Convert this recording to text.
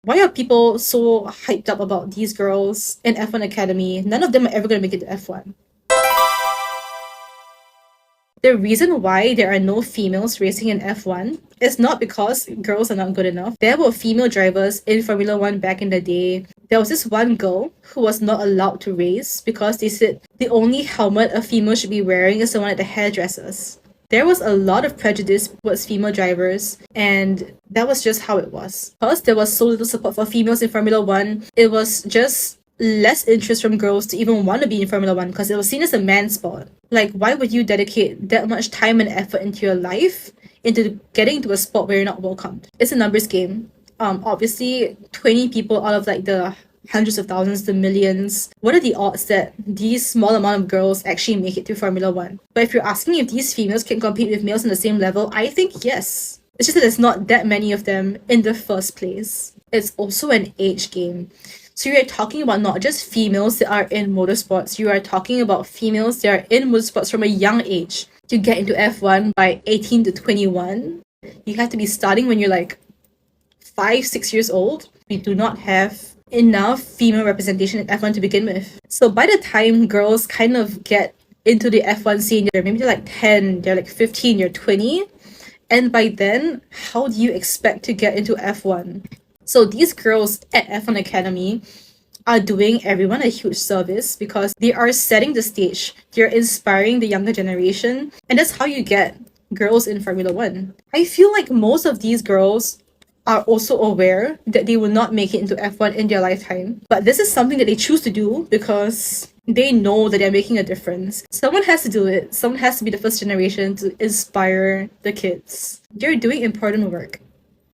Why are people so hyped up about these girls in F1 Academy? None of them are ever going to make it to F1. The reason why there are no females racing in F1 is not because girls are not good enough. There were female drivers in Formula One back in the day. There was this one girl who was not allowed to race because they said the only helmet a female should be wearing is the one at the hairdressers. There was a lot of prejudice towards female drivers, and that was just how it was. Because there was so little support for females in Formula One, it was just less interest from girls to even want to be in Formula One because it was seen as a man's sport. Like, why would you dedicate that much time and effort into your life into getting to a sport where you're not welcomed? It's a numbers game. Obviously, 20 people out of like the hundreds of thousands, the millions. What are the odds that these small amount of girls actually make it to Formula One? But if you're asking if these females can compete with males on the same level, I think yes. It's just that there's not that many of them in the first place. It's also an age game. So you're talking about not just females that are in motorsports, you are talking about females that are in motorsports from a young age. To get into F1 by 18 to 21, you have to be starting when you're like 5-6 years old. We do not have enough female representation in F1 to begin with. So by the time girls kind of get into the F1 scene, maybe they're like 10, they're like 15, you're 20. And by then, how do you expect to get into F1? So these girls at F1 Academy are doing everyone a huge service because they are setting the stage. They're inspiring the younger generation. And that's how you get girls in Formula One. I feel like most of these girls are also aware that they will not make it into F1 in their lifetime. But this is something that they choose to do because they know that they're making a difference. Someone has to do it. Someone has to be the first generation to inspire the kids. They're doing important work.